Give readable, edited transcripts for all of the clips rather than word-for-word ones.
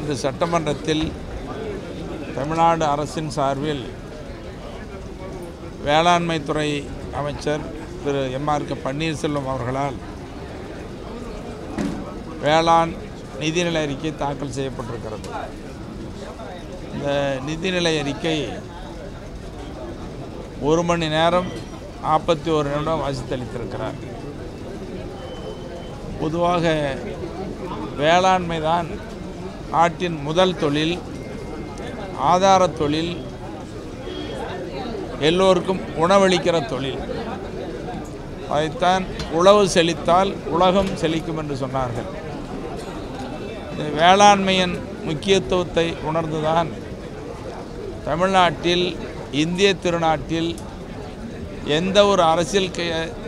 இந்த சட்டமன்றத்தில் தமிழ்நாடு அரசின் சார்பில் வேளாண்மை துறை அமைச்சர் திரு எம்.ஆர்.கே. பன்னீர்செல்வம் அவர்களால் வேளாண் நிதிநிலை அறிக்கை தாக்கல் செய்யப்பட்டிருக்கிறது. இந்த நிதிநிலை அறிக்கை 1 மணி நேரம் 41 நிமிடம் வாசித்தளித்திருக்கிறார். பொதுவாக வேளாண்மை தான் நாட்டின் முதல் தொழில், ஆதார தொழில், எல்லோருக்கும் உணவளிக்கிற தொழில். அதைத்தான் உழவு செழித்தால் உலகம் செழிக்கும் என்று சொன்னார்கள். இந்த வேளாண்மையின் முக்கியத்துவத்தை உணர்ந்துதான் தமிழ்நாட்டில், இந்திய திருநாட்டில் எந்த ஒரு அரசியல்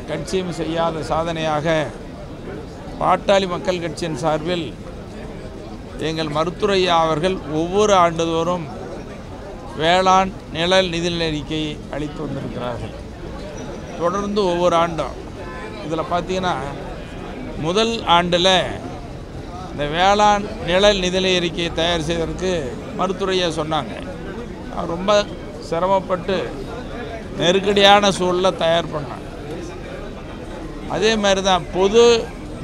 கட்சியும் செய்யாத சாதனையாக பாட்டாளி மக்கள் கட்சியின் சார்பில் எங்கள் மருத்துவரையா அவர்கள் ஒவ்வொரு ஆண்டுதோறும் வேளாண் நிழல் நிதிநிலை அறிக்கையை அளித்து வந்திருக்கிறார்கள். தொடர்ந்து ஒவ்வொரு ஆண்டும் இதில் பார்த்தீங்கன்னா முதல் ஆண்டில் இந்த வேளாண் நிழல் நிதிநிலை அறிக்கையை தயார் செய்வதற்கு மருத்துவரையா சொன்னாங்க. ரொம்ப சிரமப்பட்டு நெருக்கடியான சூழலில் தயார் பண்ணாங்க. அதே மாதிரி தான் பொது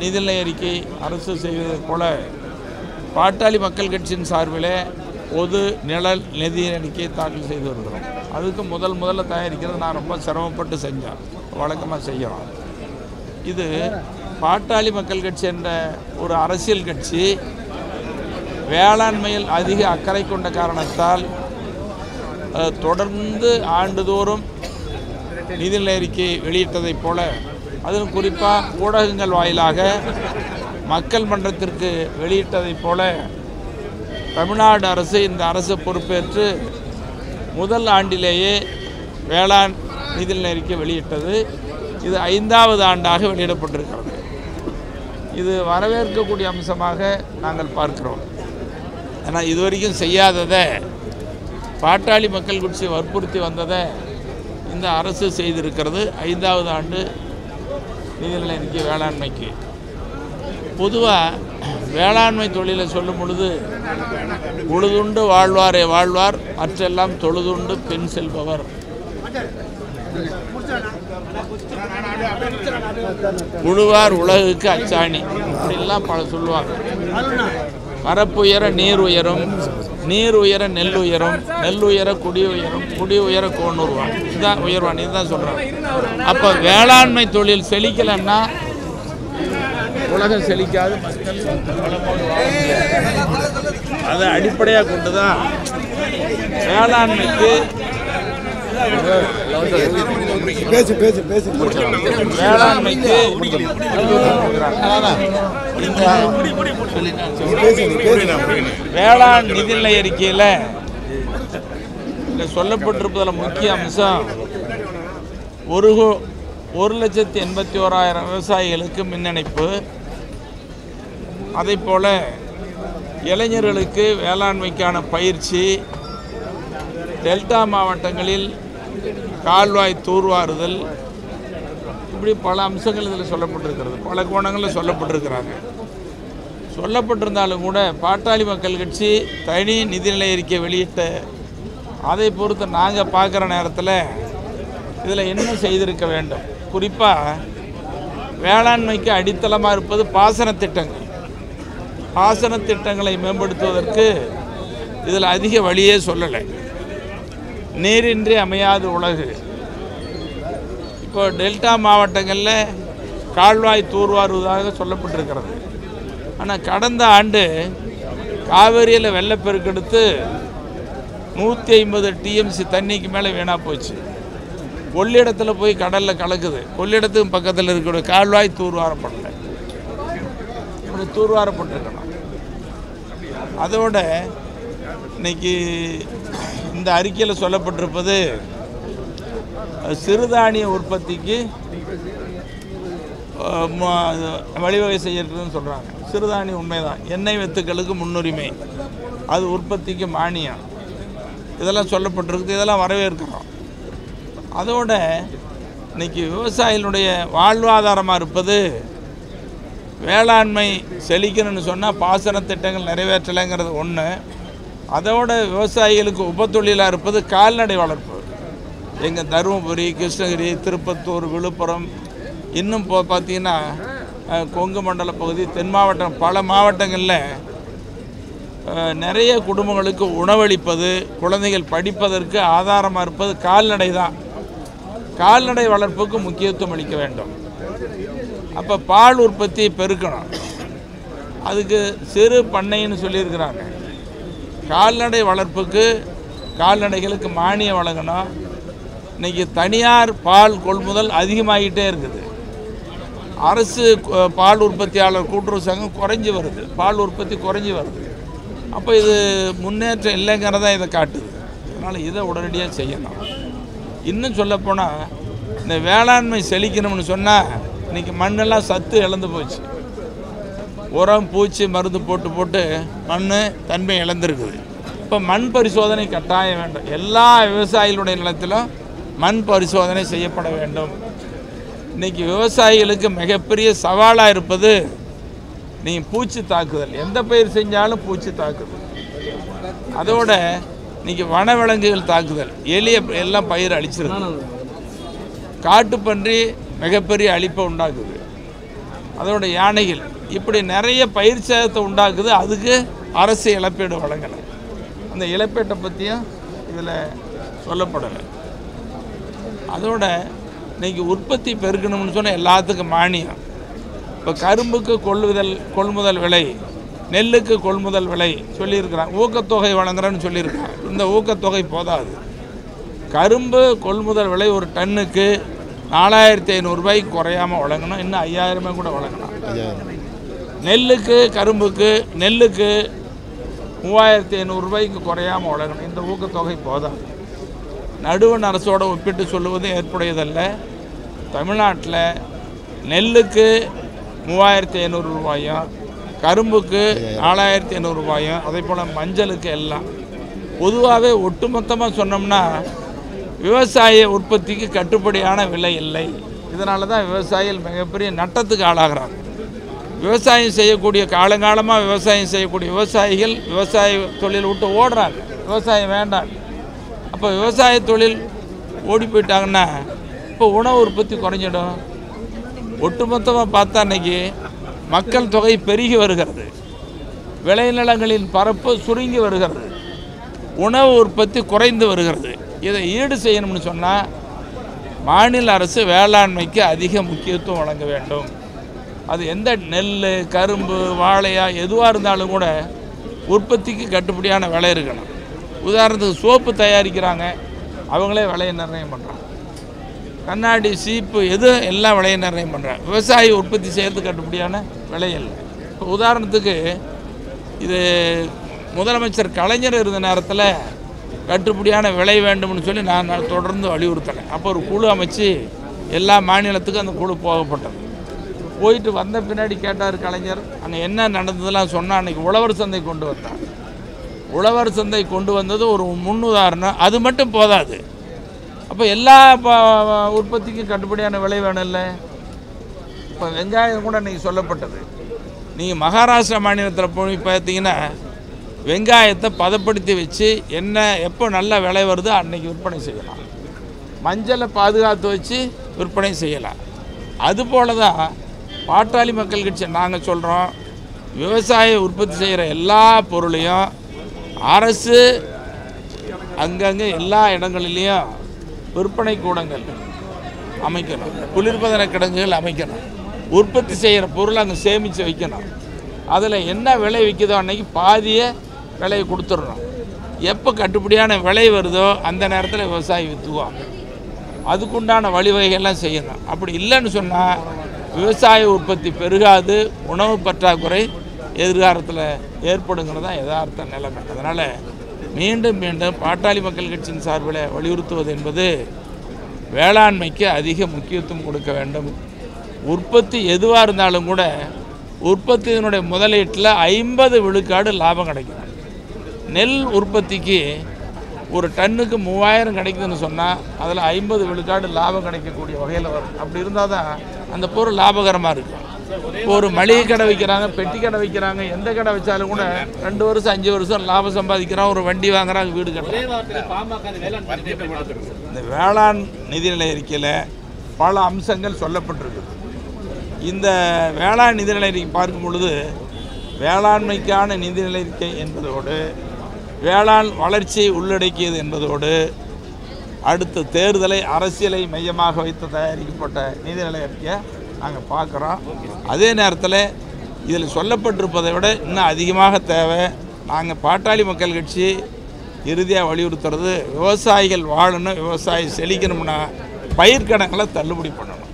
நிதிநிலை அறிக்கை அரசு செய்வது போல பாட்டாளி மக்கள் கட்சியின் சார்பிலே பொது நிழல் நிதி அறிக்கையை தாக்கல் செய்து வருகிறோம். அதுக்கு முதல்ல தயாரிக்கிறது நான் ரொம்ப சிரமப்பட்டு செஞ்சேன், வழக்கமாக செய்கிறோம். இது பாட்டாளி மக்கள் கட்சி என்ற ஒரு அரசியல் கட்சி வேளாண்மையில் அதிக அக்கறை கொண்ட காரணத்தால் தொடர்ந்து ஆண்டுதோறும் நிதிநிலை அறிக்கை வெளியிட்டதைப் போல, அதிலும் குறிப்பாக ஊடகங்கள் வாயிலாக மக்கள் மன்றத்திற்கு வெளியிட்டதைப் போல தமிழ்நாடு அரசு இந்த அரசு பொறுப்பேற்று முதல் ஆண்டிலேயே வேளாண் நிதிநிலை அறிக்கை வெளியிட்டது. இது 5வது ஆண்டாக வெளியிடப்பட்டிருக்கிறது. இது வரவேற்கக்கூடிய அம்சமாக நாங்கள் பார்க்கிறோம். ஆனால் இதுவரைக்கும் செய்யாததை, பாட்டாளி மக்கள் கட்சி வற்புறுத்தி வந்ததை இந்த அரசு செய்திருக்கிறது. 5வது ஆண்டு நிதிநிலை அறிக்கை வேளாண்மைக்கு. பொதுவாக வேளாண்மை தொழிலை சொல்லும் பொழுது உழுதுண்டு வாழ்வாரே வாழ்வார், மற்றெல்லாம் தொழுதுண்டு பெண் செல்பவர். உழுவார் உலகுக்கு அச்சாணி அப்படின்லாம் பல சொல்லுவாங்க. வரப்புயர நீர் உயரும், நீர் உயர நெல் உயரும், நெல் உயர குடி உயரும், குடி உயர கோணூர்வான். இதுதான் உயர்வான், இதுதான் சொல்கிறாங்க. அப்போ வேளாண்மை தொழில் செழிக்கலைன்னா உலகம் செழிக்காது, மக்கள் வளமோடு வாழ முடியாது. அதை அடிப்படையாக கொண்டு தான் வேளாண்மைக்கு வேளாண் நிதிநிலை அறிக்கையில் சொல்லப்பட்டிருப்பதில் முக்கிய அம்சம் 1,81,000 விவசாயிகளுக்கு மின் இணைப்பு, அதே போல் இளைஞர்களுக்கு வேளாண்மைக்கான பயிற்சி, டெல்டா மாவட்டங்களில் கால்வாய் தூர்வாறுதல், இப்படி பல அம்சங்கள் இதில் சொல்லப்பட்டிருக்கிறது. பல கோணங்களில் சொல்லப்பட்டிருக்கிறாங்க. சொல்லப்பட்டிருந்தாலும் கூட பாட்டாளி மக்கள் கட்சி தனி நிதிநிலை அறிக்கை வெளியிட்ட அதை பொறுத்து நாங்கள் பார்க்குற நேரத்தில் இதில் என்ன செய்திருக்க வேண்டும். குறிப்பாக வேளாண்மைக்கு அடித்தளமாக இருப்பது பாசன திட்டங்கள். பாசன திட்டங்களை மேம்படுத்துவதற்கு இதில் அதிக வழியே சொல்லலை. நீரின்றி அமையாது உலகு. இப்போ டெல்டா மாவட்டங்களில் கால்வாய் தூர்வாருவதாக சொல்லப்பட்டிருக்கிறது. ஆனால் கடந்த ஆண்டு காவேரியில் வெள்ளப்பெருக்கெடுத்து 150 டிஎம்சி தண்ணிக்கு மேலே வீணாக போச்சு. கொள்ளிடத்தில் போய் கடலில் கலக்குது. கொள்ளிடத்துக்கு பக்கத்தில் இருக்கிற கால்வாய் தூர்வாரப்படலை. இப்படி தூர்வாரப்பட்டிருக்கணும். அதோட இன்னைக்கு இந்த அறிக்கையில் சொல்லப்பட்டிருப்பது சிறுதானிய உற்பத்திக்கு வழிவகை செய்யறதுன்னு சொல்கிறாங்க. சிறுதானியம் உண்மைதான். எண்ணெய் வித்துக்களுக்கு முன்னுரிமை, அது உற்பத்திக்கு மானியம், இதெல்லாம் சொல்லப்பட்டிருக்கு. இதெல்லாம் வரவேற்கிறோம். அதோட இன்றைக்கி விவசாயிகளுடைய வாழ்வாதாரமாக இருப்பது வேளாண்மை செழிக்கணும்னு சொன்னால் பாசன திட்டங்கள் நிறைவேற்றலைங்கிறது ஒன்று. அதோட விவசாயிகளுக்கு உபத்தொழிலாக இருப்பது கால்நடை வளர்ப்பு. எங்கள் தருமபுரி, கிருஷ்ணகிரி, திருப்பத்தூர், விழுப்புரம், இன்னும் பார்த்தீங்கன்னா கொங்கு மண்டல பகுதி, தென் மாவட்டம், பல மாவட்டங்களில் நிறைய குடும்பங்களுக்கு உணவளிப்பது, குழந்தைகள் படிப்பதற்கு ஆதாரமாக இருப்பது கால்நடை தான். கால்நடை வளர்ப்புக்கு முக்கியத்துவம் அளிக்க வேண்டும். அப்போ பால் உற்பத்தி பெருக்கணும். அதுக்கு சிறு பண்ணைன்னு சொல்லியிருக்கிறாங்க. கால்நடை வளர்ப்புக்கு கால்நடைகளுக்கு மானியம் வழங்கணும். இன்றைக்கி தனியார் பால் கொள்முதல் அதிகமாகிட்டே இருக்குது. அரசு பால் உற்பத்தியாளர் கூட்டுறவு சங்கம் குறைஞ்சி வருது, பால் உற்பத்தி குறைஞ்சி வருது. அப்போ இது முன்னேற்றம் இல்லைங்கிறதா இதை காட்டுது. அதனால் இதை உடனடியாக செய்யணும். இன்னும் சொல்லப்போனால் இந்த வேளாண்மை செழிக்கணும்னு சொன்னால் இன்றைக்கி மண்ணெல்லாம் சத்து இழந்து போச்சு. உரம், பூச்சி மருந்து போட்டு போட்டு மண் தன்மை இழந்திருக்குது. இப்போ மண் பரிசோதனை கட்டாயம் வேண்டும். எல்லா விவசாயிகளுடைய நிலத்திலும் மண் பரிசோதனை செய்யப்பட வேண்டும். இன்றைக்கி விவசாயிகளுக்கு மிகப்பெரிய சவாலாக இருப்பது நீங்கள் பூச்சி தாக்குதல். எந்த பயிர் செஞ்சாலும் பூச்சி தாக்குதல். அதோட இன்றைக்கி வனவிலங்குகள் தாக்குதல். எளிய எல்லாம் பயிர் அழிச்சிருக்கு. காட்டுப்பன்றி மிகப்பெரிய அழிப்பை உண்டாக்குது. அதோட யானைகள், இப்படி நிறைய பயிர் சேதத்தை உண்டாக்குது. அதுக்கு அரசு இழப்பீடு வழங்கலை. அந்த இழப்பீட்டை பற்றியும் இதில் சொல்லப்படலை. அதோட இன்றைக்கி உற்பத்தி பெருக்கணும்னு சொன்னால் எல்லாத்துக்கும் மானியம். இப்போ கரும்புக்கு கொள்முதல் விலை, நெல்லுக்கு கொள்முதல் விலை சொல்லியிருக்கிறாங்க. ஊக்கத்தொகை வழங்குறேன்னு சொல்லியிருக்காங்க. இந்த ஊக்கத்தொகை போதாது. கரும்பு கொள்முதல் விலை ஒரு டன்னுக்கு 4500 ரூபாய்க்கு குறையாமல் வழங்கணும். இன்னும் 5000 கூட வழங்கணும். நெல்லுக்கு நெல்லுக்கு 3500 ரூபாய்க்கு குறையாமல் வழங்கணும். இந்த ஊக்கத்தொகை போதாது. நடுவண் அரசோடு ஒப்பிட்டு சொல்லுவது ஏற்புடையதல்ல. தமிழ்நாட்டில் நெல்லுக்கு 3500 ரூபாயும், கரும்புக்கு 4500 ரூபாயும், அதே போல் மஞ்சளுக்கு எல்லாம் பொதுவாகவே ஒட்டுமொத்தமாக சொன்னோம்னா விவசாய உற்பத்திக்கு கட்டுப்படியான விலை இல்லை. இதனால தான் விவசாயிகள் மிகப்பெரிய நட்டத்துக்கு ஆளாகிறாங்க. விவசாயம் செய்யக்கூடிய காலங்காலமாக விவசாயம் செய்யக்கூடிய விவசாயிகள் விவசாய தொழில் விட்டு ஓடுறாங்க. விவசாயம் வேண்டாம். அப்போ விவசாய தொழில் ஓடி போயிட்டாங்கன்னா இப்போ உணவு உற்பத்தி குறைஞ்சிடும். ஒட்டுமொத்தமாக பார்த்தா இன்றைக்கி மக்கள் தொகை பெருகி வருகிறது. விளைநிலங்களின் பரப்பு சுருங்கி வருகிறது. உணவு உற்பத்தி குறைந்து வருகிறது. இதை ஈடு செய்யணும்னு சொன்னால் மாநில அரசு வேளாண்மைக்கு அதிக முக்கியத்துவம் வழங்க வேண்டும். அது எந்த நெல், கரும்பு, வாழையா எதுவாக இருந்தாலும் கூட உற்பத்திக்கு கட்டுப்படியான விலை இருக்கணும். உதாரணத்துக்கு சோப்பு தயாரிக்கிறாங்க, அவங்களே விலையை நிர்ணயம் பண்ணுறாங்க. கண்ணாடி, சீப்பு, எது எல்லாம் விலையை நிர்ணயம் பண்ணுறாங்க. விவசாயி உற்பத்தி செய்கிறதுக்கு கட்டுப்படியான விலை இல்லை. இப்போ உதாரணத்துக்கு இது முதலமைச்சர் கலைஞர் இருந்த நேரத்தில் கட்டுப்படியான விலை வேண்டும்னு சொல்லி நான் தொடர்ந்து வலியுறுத்தினேன். அப்போ ஒரு குழு அமைச்சு எல்லா மாநிலத்துக்கும் அந்த குழு போகப்பட்டது. போயிட்டு வந்த பின்னாடி கேட்டார் கலைஞர், அங்கே என்ன நடந்ததெல்லாம் சொன்னால் அன்றைக்கி உழவர் சந்தை கொண்டு வந்தார். உழவர் சந்தை கொண்டு வந்தது ஒரு முன்னுதாரணம். அது மட்டும் போதாது. அப்போ எல்லா உற்பத்திக்கும் கட்டுப்படியான விலை வேணும் இல்லை. இப்போ வெங்காயம் கூட இன்றைக்கி சொல்லப்பட்டது. நீங்கள் மகாராஷ்டிரா மாநிலத்தில் போய் பார்த்தீங்கன்னா வெங்காயத்தை பதப்படுத்தி வச்சு எப்போ நல்ல விலை வருதோ அன்றைக்கி விற்பனை செய்யலாம். மஞ்சளை பாதுகாத்து வச்சு விற்பனை செய்யலாம். அதுபோல தான் பாட்டாளி மக்கள் கட்சி நாங்கள் சொல்கிறோம், விவசாய உற்பத்தி செய்கிற எல்லா பொருளையும் அரசு அங்கங்கே எல்லா இடங்களிலையும் விற்பனை கூடங்கள் அமைக்கணும், குளிர்பதன கிடங்குகள் அமைக்கணும். உற்பத்தி செய்கிற பொருளை அங்கே சேமித்து வைக்கணும். அதில் என்ன விலை விற்கிதோ அன்றைக்கி பாதியை விலையை கொடுத்துடணும். எப்போ கட்டுப்படியான விலை வருதோ அந்த நேரத்தில் விவசாயி விற்றுவாங்க. அதுக்குண்டான வழிவகைகள்லாம் செய்யணும். அப்படி இல்லைன்னு சொன்னால் விவசாய உற்பத்தி பெருகாது, உணவு பற்றாக்குறை எதிர்காலத்தில் ஏற்படுங்கிறது தான் யதார்த்த நிலைமை. அதனால் மீண்டும் மீண்டும் பாட்டாளி மக்கள் கட்சியின் சார்பில் வலியுறுத்துவது என்பது வேளாண்மைக்கு அதிக முக்கியத்துவம் கொடுக்க வேண்டும். உற்பத்தி எதுவாக இருந்தாலும் கூட உற்பத்தியினுடைய முதலீட்டில் 50 விழுக்காடு லாபம் கிடைக்கும். நெல் உற்பத்திக்கு ஒரு டன்னுக்கு 3000 கிடைக்குதுன்னு சொன்னால் அதில் 50 விழுக்காடு லாபம் கிடைக்கக்கூடிய வகையில் வரும். அப்படி இருந்தால் தான் அந்த பொருள் லாபகரமாக இருக்கும். ஒரு மளிகை கடை வைக்கிறாங்க, பெட்டி கடை வைக்கிறாங்க, எந்த கடை வச்சாலும் கூட 2 வருஷம் 5 வருஷம் லாபம் சம்பாதிக்கிறான், ஒரு வண்டி வாங்குறாங்க, வீடு கட்டுறாங்க. இந்த வேளாண் நிதிநிலை அறிக்கையில் பல அம்சங்கள் சொல்லப்பட்டிருக்கு. இந்த வேளாண் நிதிநிலை அறிக்கை பார்க்கும் பொழுது வேளாண்மைக்கான நிதிநிலை அறிக்கை என்பதோடு வேளாண் வளர்ச்சியை உள்ளடக்கியது என்பதோடு அடுத்த தேர்தலை அரசியலை மையமாக வைத்து தயாரிக்கப்பட்ட நிதிநிலை அறிக்கையை நாங்கள் பார்க்குறோம். அதே நேரத்தில் இதில் சொல்லப்பட்டிருப்பதை விட இன்னும் அதிகமாக தேவை. நாங்கள் பாட்டாளி மக்கள் கட்சி இறுதியாக வலியுறுத்துறது, விவசாயிகள் வாழணும், விவசாயி செழிக்கணும்னா பயிர்க்கடன்களை தள்ளுபடி பண்ணணும்.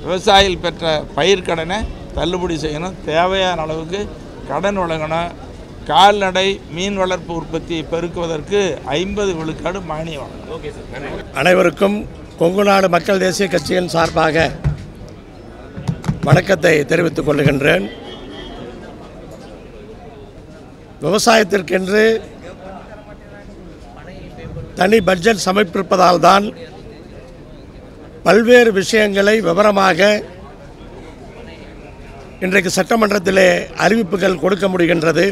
விவசாயிகள் பெற்ற பயிர்க்கடனை தள்ளுபடி செய்யணும், தேவையான அளவுக்கு கடன் வழங்கணும். கால்நடை மீன் வளர்ப்பு உற்பத்தியை பெருக்குவதற்கு 50 விழுக்காடு மானியம் வழங்கணும். அனைவருக்கும் கொங்கு நாடு மக்கள் தேசிய கட்சியின் சார்பாக வணக்கத்தை தெரிவித்துக் கொள்கின்றேன். விவசாயத்திற்கென்று தனி பட்ஜெட் சமர்ப்பிப்பதால் தான் பல்வேறு விஷயங்களை விவரமாக இன்றைக்கு சட்டமன்றத்திலே அறிவிப்புகள் கொடுக்க முடிகின்றது.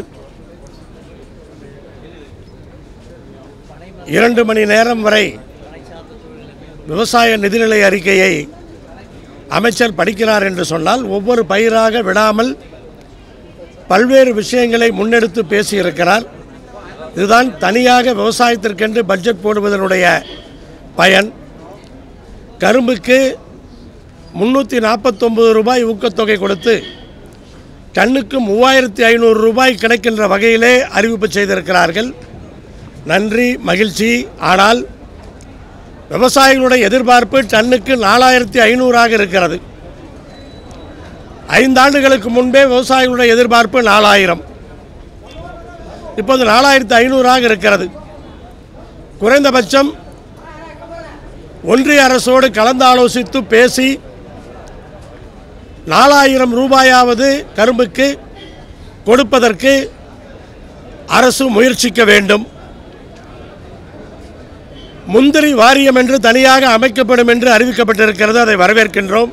2 மணி நேரம் வரை விவசாய நிதிநிலை அறிக்கையை அமைச்சர் படிக்கிறார் என்று சொன்னால் ஒவ்வொரு பயிராக விடாமல் பல்வேறு விஷயங்களை முன்னெடுத்து பேசியிருக்கிறார். இதுதான் தனியாக விவசாயத்திற்கென்று பட்ஜெட் போடுவதனுடைய பயன். கரும்புக்கு 349 ரூபாய் ஊக்கத்தொகை கொடுத்து டன்னுக்கு 3500 ரூபாய் கிடைக்கின்ற வகையிலே அறிவிப்பு செய்திருக்கிறார்கள். நன்றி, மகிழ்ச்சி. ஆனால் விவசாயிகளுடைய எதிர்பார்ப்பு டன்னுக்கு 4500 இருக்கிறது. 5 ஆண்டுகளுக்கு முன்பே விவசாயிகளுடைய எதிர்பார்ப்பு 4000, இப்போது 4500 இருக்கிறது. குறைந்தபட்சம் ஒன்றிய அரசோடு கலந்தாலோசித்து பேசி 4000 ரூபாயாவது கரும்புக்கு கொடுப்பதற்கு அரசு முயற்சிக்க வேண்டும். முந்திரி வாரியம் என்று தனியாக அமைக்கப்படும் என்று அறிவிக்கப்பட்டிருக்கிறது, அதை வரவேற்கின்றோம்.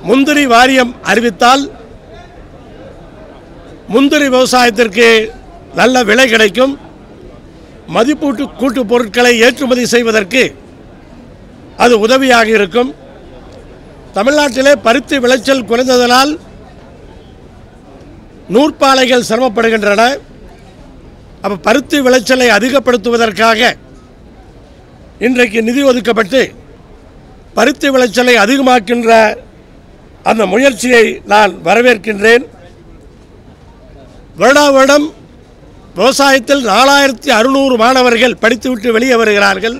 முந்திரி வாரியம் அறிவித்தால் முந்திரி விவசாயத்திற்கு நல்ல விலை கிடைக்கும். மதிப்பூட்டு கூட்டு பொருட்களை ஏற்றுமதி செய்வதற்கு அது உதவியாக இருக்கும். தமிழ்நாட்டிலே பருத்தி விளைச்சல் குறைந்ததனால் நூற்பாலைகள் சிரமப்படுகின்றன. அப்போ பருத்தி விளைச்சலை அதிகப்படுத்துவதற்காக இன்றைக்கு நிதி ஒதுக்கப்பட்டு பருத்தி விளைச்சலை அதிகமாக்கின்ற அந்த முயற்சியை நான் வரவேற்கின்றேன். வருடா வருடம் விவசாயத்தில் 4600 மாணவர்கள் படித்துவிட்டு வெளியே வருகிறார்கள்.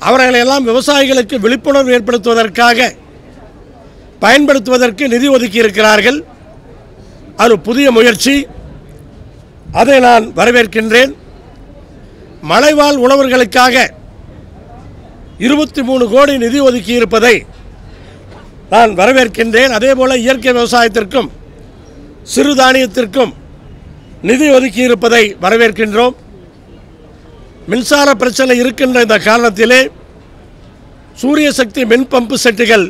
அவர்களெல்லாம் விவசாயிகளுக்கு விழிப்புணர்வு ஏற்படுத்துவதற்காக பயன்படுத்துவதற்கு நிதி ஒதுக்கி இருக்கிறார்கள். அது புதிய முயற்சி, அதை நான் வரவேற்கின்றேன். மலைவாழ் உழவர்களுக்காக 23 கோடி நிதி ஒதுக்கி இருப்பதை நான் வரவேற்கின்றேன். அதேபோல இயற்கை விவசாயத்திற்கும் சிறுதானியத்திற்கும் நிதி ஒதுக்கி இருப்பதை வரவேற்கின்றோம். மின்சார பிரச்சனை இருக்கின்ற இந்த காரணத்திலே சூரிய சக்தி மின் பம்பு செட்டுகள்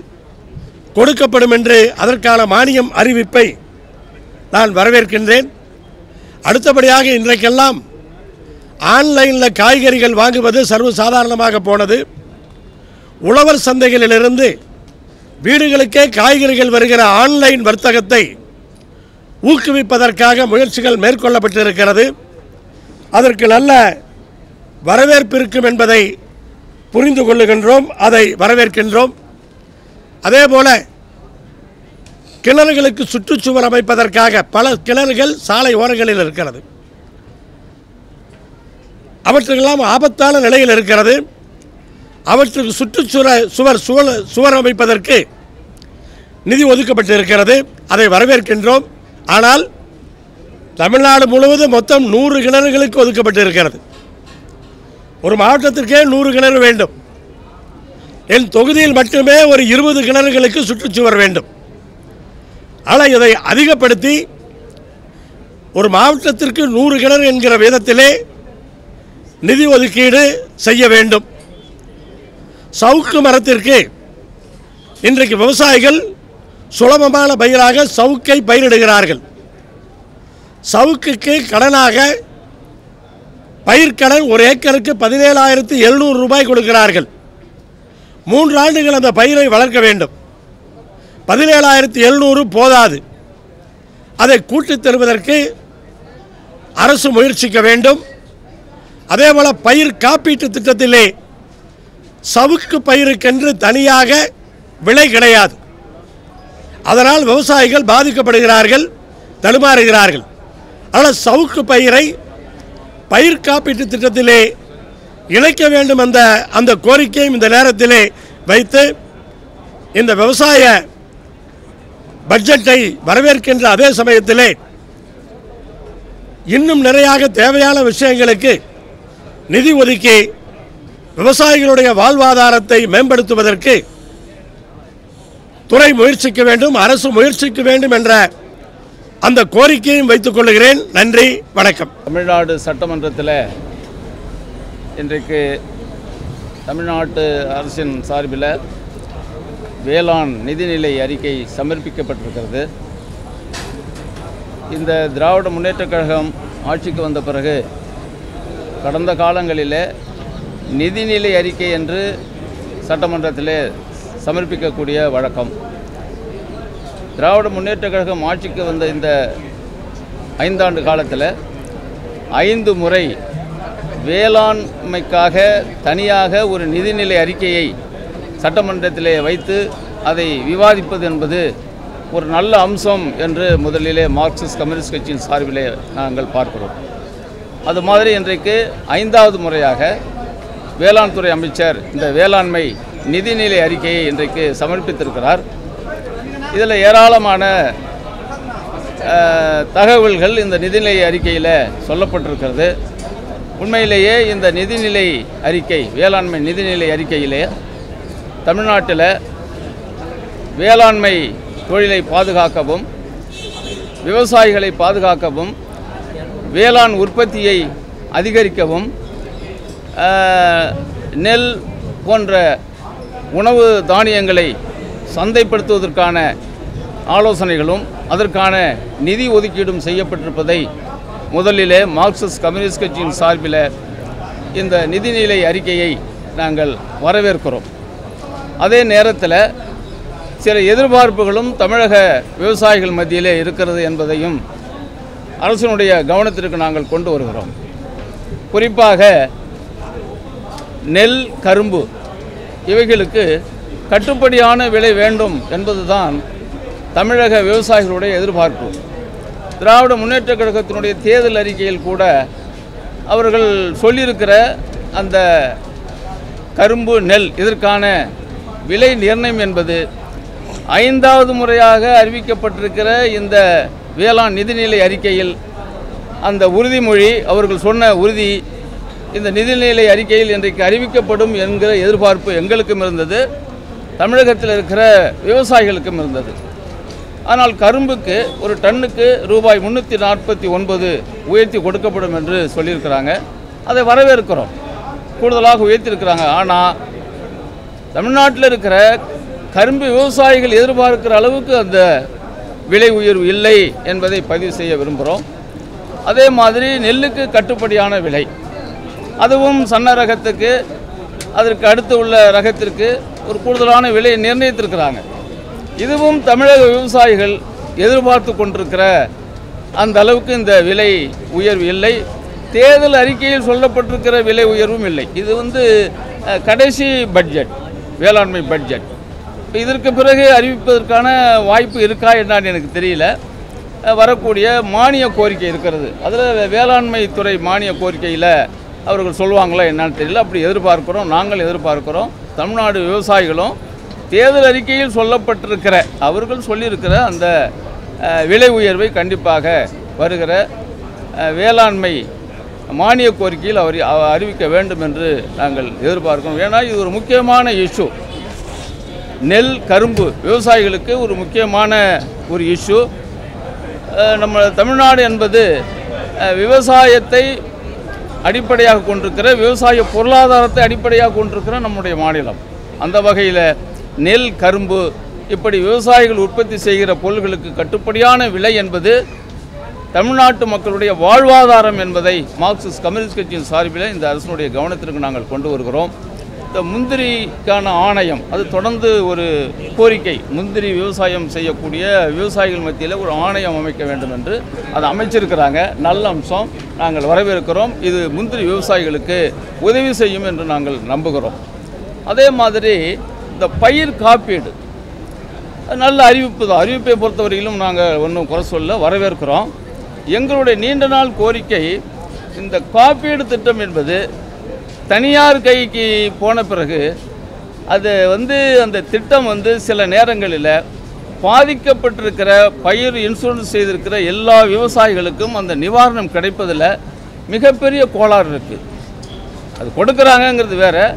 கொடுக்கப்படும் என்று அதற்கான மானியம் அறிவிப்பை நான் வரவேற்கின்றேன். அடுத்தபடியாக இன்றைக்கெல்லாம் ஆன்லைனில் காய்கறிகள் வாங்குவது சர்வசாதாரணமாக போனது. உழவர் சந்தைகளிலிருந்து வீடுகளுக்கே காய்கறிகள் வருகிற ஆன்லைன் வர்த்தகத்தை ஊக்குவிப்பதற்காக முயற்சிகள் மேற்கொள்ளப்பட்டிருக்கிறது. அதற்கு நல்ல வரவேற்பு இருக்கும் என்பதை புரிந்து கொள்ளுகின்றோம், அதை வரவேற்கின்றோம். அதேபோல கிணறுகளுக்கு சுற்றுச்சுவர் அமைப்பதற்காக பல கிணறுகள் சாலை ஓரங்களில் இருக்கிறது. அவற்றுக்கெல்லாம் ஆபத்தான நிலையில் இருக்கிறது. அவற்றுக்கு சுவர் அமைப்பதற்கு நிதி ஒதுக்கப்பட்டிருக்கிறது, அதை வரவேற்கின்றோம். ஆனால் தமிழ்நாடு முழுவதும் மொத்தம் 100 கிணறுகளுக்கு ஒதுக்கப்பட்டிருக்கிறது. ஒரு மாவட்டத்திற்கே 100 கிணறு வேண்டும். என் தொகுதியில் மட்டுமே ஒரு 20 கிணறுகளுக்கு சுற்றுச்சுவர் வேண்டும். ஆனால் இதை அதிகப்படுத்தி ஒரு மாவட்டத்திற்கு 100 கிணறு என்கிற விதத்திலே நிதி ஒதுக்கீடு செய்ய வேண்டும். சவுக்கு மரத்திற்கு இன்றைக்கு விவசாயிகள் சுலபமான பயிராக சவுக்கை பயிரிடுகிறார்கள். சவுக்குக்கு கடனாக பயிர்க்கடன் ஒரு ஏக்கருக்கு 17,700 ரூபாய் கொடுக்கிறார்கள். 3 ஆண்டுகள் அந்த பயிரை வளர்க்க வேண்டும். 17,700 போதாது. அதை கூட்டித் தருவதற்கு அரசு முயற்சிக்க வேண்டும். அதேபோல் பயிர் காப்பீட்டு திட்டத்திலே சவுக்கு பயிருக்கென்று தனியாக விலை கிடையாது. அதனால் விவசாயிகள் பாதிக்கப்படுகிறார்கள், தடுமாறுகிறார்கள். ஆனால் சவுக்கு பயிரை பயிர் காப்பீட்டு திட்டத்திலே இணைக்க வேண்டும் என்ற அந்த கோரிக்கையும் இந்த நேரத்திலே வைத்து இந்த விவசாய பட்ஜெட்டை வரவேற்கின்ற அதே சமயத்திலே இன்னும் நிறையாக தேவையான விஷயங்களுக்கு நிதி ஒதுக்கி விவசாயிகளுடைய வாழ்வாதாரத்தை மேம்படுத்துவதற்கு துறை முயற்சிக்க வேண்டும், அரசு முயற்சிக்க வேண்டும் என்ற அந்த கோரிக்கையும் வைத்துக் கொள்கிறேன். நன்றி, வணக்கம். தமிழ்நாடு சட்டமன்றத்தில் இன்றைக்கு தமிழ்நாட்டு அரசின் சார்பில் வேளாண் நிதிநிலை அறிக்கை சமர்ப்பிக்கப்பட்டிருக்கிறது. இந்த திராவிட முன்னேற்றக் கழகம் ஆட்சிக்கு வந்த பிறகு கடந்த காலங்களில் நிதிநிலை அறிக்கை என்று சட்டமன்றத்தில் சமர்ப்பிக்கக்கூடிய வழக்கம். திராவிட முன்னேற்றக் கழகம் ஆட்சிக்கு வந்த இந்த 5 ஆண்டு காலத்தில் 5 முறை வேளாண்மைக்காக தனியாக ஒரு நிதிநிலை அறிக்கையை சட்டமன்றத்திலே வைத்து அதை விவாதிப்பது என்பது ஒரு நல்ல அம்சம் என்று முதலிலே மார்க்சிஸ்ட் கம்யூனிஸ்ட் கட்சியின் சார்பிலே நாங்கள் பார்க்கிறோம். அது மாதிரி இன்றைக்கு 5வது முறையாக வேளாண் துறை அமைச்சர் இந்த வேளாண்மை நிதிநிலை அறிக்கையை இன்றைக்கு சமர்ப்பித்திருக்கிறார். இதில் ஏராளமான தகவல்கள் இந்த நிதிநிலை அறிக்கையில் சொல்லப்பட்டிருக்கிறது. உண்மையிலேயே இந்த நிதிநிலை அறிக்கை, வேளாண்மை நிதிநிலை அறிக்கையிலே தமிழ்நாட்டில் வேளாண்மை தொழிலை பாதுகாக்கவும், விவசாயிகளை பாதுகாக்கவும், வேளாண் உற்பத்தியை அதிகரிக்கவும், நெல் போன்ற உணவு தானியங்களை சந்தைப்படுத்துவதற்கான ஆலோசனைகளும் அதற்கான நிதி ஒதுக்கீடும் செய்யப்பட்டிருப்பதை முதலிலே மார்க்சிஸ்ட் கம்யூனிஸ்ட் கட்சியின் சார்பில் இந்த நிதிநிலை அறிக்கையை நாங்கள் வரவேற்கிறோம். அதே நேரத்தில் சில எதிர்பார்ப்புகளும் தமிழக விவசாயிகள் மத்தியிலே இருக்கிறது என்பதையும் அரசினுடைய கவனத்திற்கு நாங்கள் கொண்டு வருகிறோம். குறிப்பாக நெல், கரும்பு இவைகளுக்கு கட்டுப்படியான விலை வேண்டும் என்பதுதான் தமிழக விவசாயிகளுடைய எதிர்பார்ப்பு. திராவிட முன்னேற்றக் கழகத்தினுடைய தேர்தல் அறிக்கையில் கூட அவர்கள் சொல்லியிருக்கிற அந்த கரும்பு, நெல் இதற்கான விலை நிர்ணயம் என்பது 5வது முறையாக அறிவிக்கப்பட்டிருக்கிற இந்த வேளாண் நிதிநிலை அறிக்கையில் அந்த உறுதிமொழி, அவர்கள் சொன்ன உறுதி இந்த நிதிநிலை அறிக்கையில் இன்றைக்கு அறிவிக்கப்படும் என்கிற எதிர்பார்ப்பு எங்களுக்கும் இருந்தது, தமிழகத்தில் இருக்கிற விவசாயிகளுக்கும் இருந்தது. ஆனால் கரும்புக்கு ஒரு டன்னுக்கு ரூபாய் 349 உயர்த்தி கொடுக்கப்படும் என்று சொல்லியிருக்கிறாங்க. அதை வரவேற்கிறோம், கூடுதலாக உயர்த்தியிருக்கிறாங்க. ஆனால் தமிழ்நாட்டில் இருக்கிற கரும்பு விவசாயிகள் எதிர்பார்க்கிற அளவுக்கு அந்த விலை உயர்வு இல்லை என்பதை பதிவு செய்ய விரும்புகிறோம். அதே மாதிரி நெல்லுக்கு கட்டுப்படியான விலை, அதுவும் சன்ன ரகத்துக்கு அதற்கு அடுத்து உள்ள ரகத்திற்கு ஒரு கூடுதலான விலையை நிர்ணயித்திருக்கிறாங்க. இதுவும் தமிழக விவசாயிகள் எதிர்பார்த்து கொண்டிருக்கிற அந்த அளவுக்கு இந்த விலை உயர்வு இல்லை. தேர்தல் அறிக்கையில் சொல்லப்பட்டிருக்கிற விலை உயர்வும் இல்லை. இது கடைசி பட்ஜெட், வேளாண்மை பட்ஜெட். இதற்கு பிறகு அறிவிப்பதற்கான வாய்ப்பு இருக்கா என்னன்னு எனக்கு தெரியல. வரக்கூடிய மானிய கோரிக்கை இருக்கிறது, அதில் வேளாண்மை துறை மானிய கோரிக்கையில் அவர்கள் சொல்லுவாங்களா என்னன்னு தெரியல. அப்படி எதிர்பார்க்கிறோம், நாங்கள் எதிர்பார்க்கிறோம். தமிழ்நாடு விவசாயிகளும் தேர்தல் அறிக்கையில் சொல்லப்பட்டிருக்கிற, அவர்கள் சொல்லியிருக்கிற அந்த விலை உயர்வை கண்டிப்பாக வருகிற வேளாண்மை மானிய கோரிக்கையில் அறிவிக்க வேண்டும் என்று நாங்கள் எதிர்பார்க்கிறோம். ஏன்னா இது ஒரு முக்கியமான இஷ்யூ. நெல், கரும்பு விவசாயிகளுக்கு ஒரு முக்கியமான ஒரு இஷ்யூ. நம்ம தமிழ்நாடு என்பது விவசாயத்தை அடிப்படையாக கொண்டிருக்கிற, விவசாய பொருளாதாரத்தை அடிப்படையாக கொண்டிருக்கிற நம்முடைய மாநிலம். அந்த வகையில் நெல், கரும்பு இப்படி விவசாயிகள் உற்பத்தி செய்கிற பொருள்களுக்கு கட்டுப்படியான விலை என்பது தமிழ்நாட்டு மக்களுடைய வாழ்வாதாரம் என்பதை மார்க்சிஸ்ட் கம்யூனிஸ்ட் கட்சியின் சார்பில் இந்த அரசினுடைய கவனத்திற்கு நாங்கள் கொண்டு வருகிறோம். இந்த முந்திரிக்கான ஆணையம் அது தொடர்ந்து ஒரு கோரிக்கை, முந்திரி விவசாயம் செய்யக்கூடிய விவசாயிகள் மத்தியில் ஒரு ஆணையம் அமைக்க வேண்டும் என்று அதை அமைச்சிருக்கிறாங்க. நல்ல அம்சம், நாங்கள் வரவேற்கிறோம். இது முந்திரி விவசாயிகளுக்கு உதவி செய்யும் என்று நாங்கள் நம்புகிறோம். அதே மாதிரி இந்த பயிர் காப்பீடு நல்ல அறிவிப்பு தான். அறிவிப்பை பொறுத்தவரையிலும் நாங்கள் ஒன்றும் குறை சொல்ல, வரவேற்கிறோம். எங்களுடைய நீண்ட நாள் கோரிக்கை, இந்த காப்பீடு திட்டம் என்பது தனியார் கைக்கு போன பிறகு அது அந்த திட்டம் சில நேரங்களில் பாதிக்கப்பட்டிருக்கிற பயிர் இன்சூரன்ஸ் செய்திருக்கிற எல்லா விவசாயிகளுக்கும் அந்த நிவாரணம் கிடைப்பதில் மிகப்பெரிய கோளாறு இருக்குது. அது கொடுக்குறாங்கங்கிறது வேறு,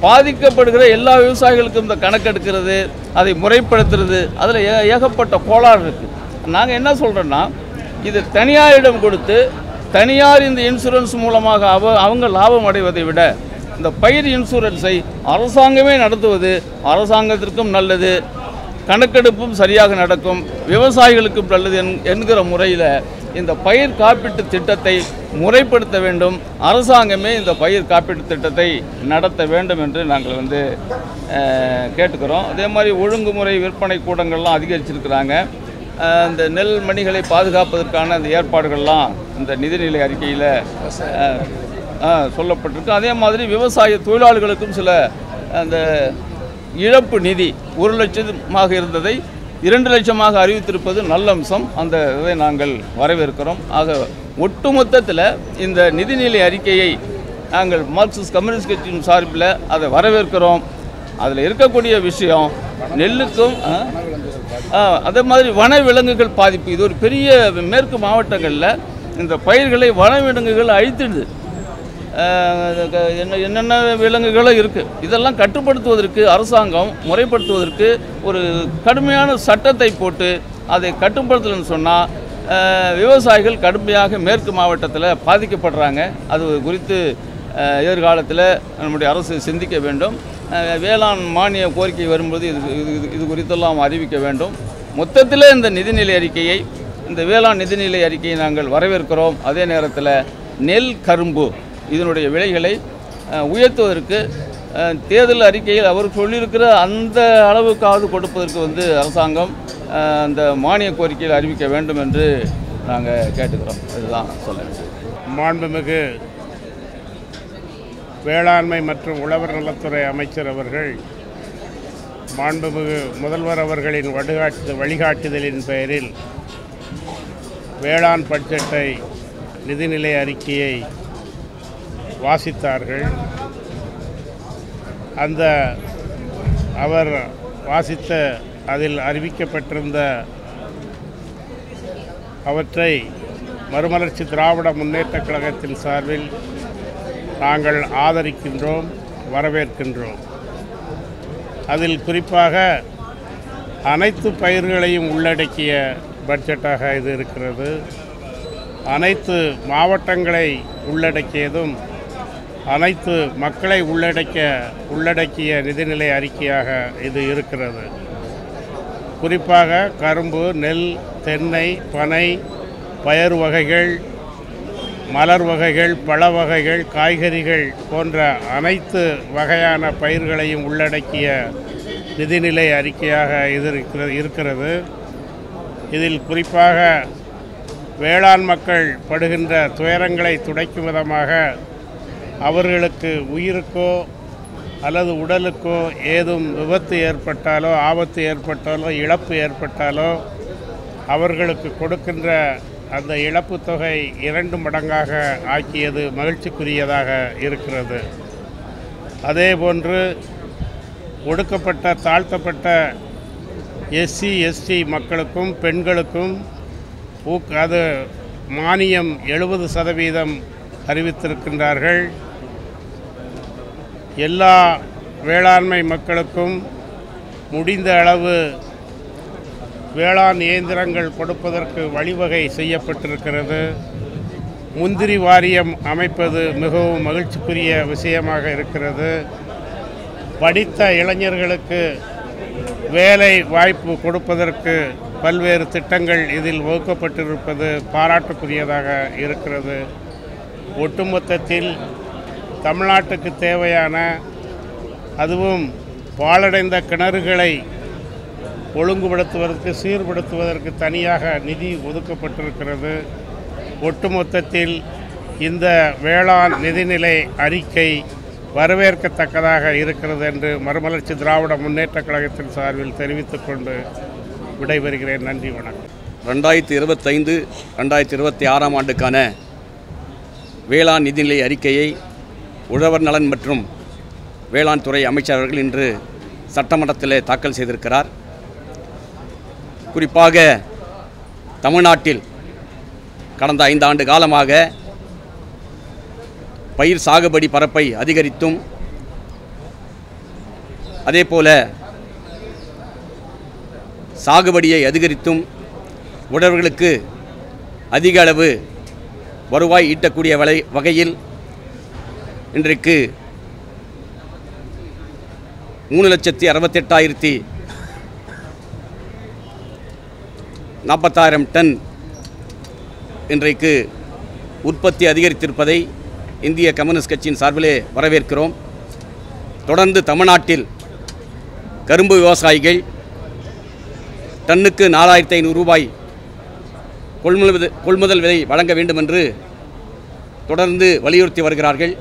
பாதிக்கப்படுகிற எல்லா விவசாயிகளுக்கும் இந்த கணக்கெடுக்கிறது, அதை முறைப்படுத்துறது, அதில் ஏகப்பட்ட கோளாறு இருக்குது. நாங்கள் என்ன சொல்கிறோன்னா, இது தனியாரிடம் கொடுத்து தனியார் இந்த இன்சூரன்ஸ் மூலமாக அவங்க லாபம் அடைவதை விட இந்த பயிர் இன்சூரன்ஸை அரசாங்கமே நடத்துவது அரசாங்கத்திற்கும் நல்லது, கணக்கெடுப்பும் சரியாக நடக்கும், விவசாயிகளுக்கும் நல்லது என்கிற முறையில் இந்த பயிர் காப்பீட்டு திட்டத்தை முறைப்படுத்த வேண்டும். அரசாங்கமே இந்த பயிர் காப்பீட்டு திட்டத்தை நடத்த வேண்டும் என்று நாங்கள் கேட்டுக்கிறோம். அதே மாதிரி ஒழுங்குமுறை விற்பனை கூடங்கள்லாம் அதிகரிச்சிருக்கிறாங்க. இந்த நெல் மணிகளை பாதுகாப்பதற்கான அந்த ஏற்பாடுகள்லாம் இந்த நிதிநிலை அறிக்கையில் சொல்லப்பட்டிருக்கு. அதே மாதிரி விவசாய தொழிலாளர்களுக்கும் சில அந்த இழப்பு நிதி 1 லட்சமாக இருந்ததை 2 லட்சமாக அறிவித்திருப்பது நல்ல அம்சம். அந்த இதை நாங்கள் வரவேற்கிறோம். ஆக ஒட்டுமொத்தத்தில் இந்த நிதிநிலை அறிக்கையை நாங்கள் மார்க்சிஸ்ட் கம்யூனிஸ்ட் கட்சியின் சார்பில் அதை வரவேற்கிறோம். அதில் இருக்கக்கூடிய விஷயம் நெல்லுக்கும் அதே மாதிரி வனவிலங்குகள் பாதிப்பு. இது ஒரு பெரிய மேற்கு மாவட்டங்களில் இந்த பயிர்களை வனவிலங்குகள் அழித்திடுது. என்னென்ன விலங்குகளும் இருக்குது. இதெல்லாம் கட்டுப்படுத்துவதற்கு அரசாங்கம் முறைப்படுத்துவதற்கு ஒரு கடுமையான சட்டத்தை போட்டு அதை கட்டுப்படுத்தலன்னு சொன்னால் விவசாயிகள் கடுமையாக மேற்கு மாவட்டத்தில் பாதிக்கப்படுறாங்க. அது குறித்து எதிர்காலத்தில் நம்முடைய அரசு சிந்திக்க வேண்டும். வேளாண் மானிய கோரிக்கை வரும்போது இது குறித்தெல்லாம் அறிவிக்க வேண்டும். மொத்தத்தில் இந்த நிதிநிலை அறிக்கையை, இந்த வேளாண் நிதிநிலை அறிக்கையை நாங்கள் வரவேற்கிறோம். அதே நேரத்தில் நெல், கரும்பு இதனுடைய விலைகளை உயர்த்துவதற்கு தேர்தல் அறிக்கையில் அவர் சொல்லியிருக்கிற அந்த அளவுக்காவது கொடுப்பதற்கு அரசாங்கம் அந்த மானிய கோரிக்கையில் அறிவிக்க வேண்டும் என்று நாங்கள் கேட்டுக்கிறோம். இதுதான் சொல்ல. மாண்புமிகு வேளாண்மை மற்றும் உழவர் நலத்துறை அமைச்சர் அவர்கள் மாண்புமிகு முதல்வர் அவர்களின் வழிகாட்டுதலின் பெயரில் வேளாண் பட்ஜெட்டை, நிதிநிலை அறிக்கையை வாசித்தார்கள். அவர் வாசித்த அதில் அறிவிக்கப்பட்டிருந்த அவற்றை மறுமலர்ச்சி திராவிட முன்னேற்றக் கழகத்தின் சார்பில் நாங்கள் ஆதரிக்கின்றோம், வரவேற்கின்றோம். அதில் குறிப்பாக அனைத்து பயிர்களையும் உள்ளடக்கிய பட்ஜெட்டாக இது இருக்கிறது. அனைத்து மாவட்டங்களை உள்ளடக்கியதும் அனைத்து மக்களை உள்ளடக்கிய நிதிநிலை அறிக்கையாக இது இருக்கிறது. குறிப்பாக கரும்பு, நெல், தென்னை, பனை, பயறு வகைகள், மலர் வகைகள், பழ வகைகள், காய்கறிகள் போன்ற அனைத்து வகையான பயிர்களையும் உள்ளடக்கிய நிதிநிலை அறிக்கையாக இது இருக்கிறது. இதில் குறிப்பாக வேளாண் மக்கள் படுகின்ற துயரங்களை துடைக்கும் விதமாக அவர்களுக்கு உயிருக்கோ அல்லது உடலுக்கோ ஏதும் விபத்து ஏற்பட்டாலோ, ஆபத்து ஏற்பட்டாலோ, இழப்பு ஏற்பட்டாலோ அவர்களுக்கு கொடுக்கின்ற அந்த இழப்பு தொகை 2 மடங்காக ஆக்கியது மகிழ்ச்சிக்குரியதாக இருக்கிறது. அதேபோன்று ஒடுக்கப்பட்ட, தாழ்த்தப்பட்ட எஸ்சி, எஸ்டி மக்களுக்கும் பெண்களுக்கும் அது மானியம் 70% அறிவித்திருக்கின்றார்கள். எல்லா வேளாண்மை மக்களுக்கும் முடிந்த அளவு வேளாண் இயந்திரங்கள் கொடுப்பதற்கு வழிவகை செய்யப்பட்டிருக்கிறது. முந்திரி வாரியம் அமைப்பது மிகவும் மகிழ்ச்சிக்குரிய விஷயமாக இருக்கிறது. படித்த இளைஞர்களுக்கு வேலை வாய்ப்பு கொடுப்பதற்கு பல்வேறு திட்டங்கள் இதில் வகுக்கப்பட்டிருப்பது பாராட்டுக்குரியதாக இருக்கிறது. ஒட்டுமொத்தத்தில் தமிழ்நாட்டுக்கு தேவையான, அதுவும் பாழடைந்த கிணறுகளை ஒழுங்குபடுத்துவதற்கு, சீர்படுத்துவதற்கு தனியாக நிதி ஒதுக்கப்பட்டிருக்கிறது. ஒட்டுமொத்தத்தில் இந்த வேளாண் நிதிநிலை அறிக்கை வரவேற்கத்தக்கதாக இருக்கிறது என்று மறுமலர்ச்சி திராவிட முன்னேற்றக் கழகத்தின் சார்பில் தெரிவித்துக் கொண்டு விடைபெறுகிறேன். நன்றி, வணக்கம். 2025-2026 ஆண்டுக்கான வேளாண் நிதிநிலை அறிக்கையை உழவர் நலன் மற்றும் வேளாண் துறை அமைச்சர் அவர்கள் இன்று சட்டமன்றத்தில் தாக்கல் செய்திருக்கிறார். குறிப்பாக தமிழ்நாட்டில் கடந்த 5 ஆண்டு காலமாக பயிர் சாகுபடி பரப்பை அதிகரித்தும், அதேபோல சாகுபடியை அதிகரித்தும் உழவர்களுக்கு அதிக அளவு வருவாய் ஈட்டக்கூடிய வகையில் இன்றைக்கு 3,68,046 டன் இன்றைக்கு உற்பத்தி அதிகரித்திருப்பதை இந்திய கம்யூனிஸ்ட் கட்சியின் சார்பிலே வரவேற்கிறோம். தொடர்ந்து தமிழ்நாட்டில் கரும்பு விவசாயிகள் டன்னுக்கு 4,500 ரூபாய் கொள்முதல் விலை வழங்க வேண்டும் என்று தொடர்ந்து வலியுறுத்தி வருகிறார்கள்.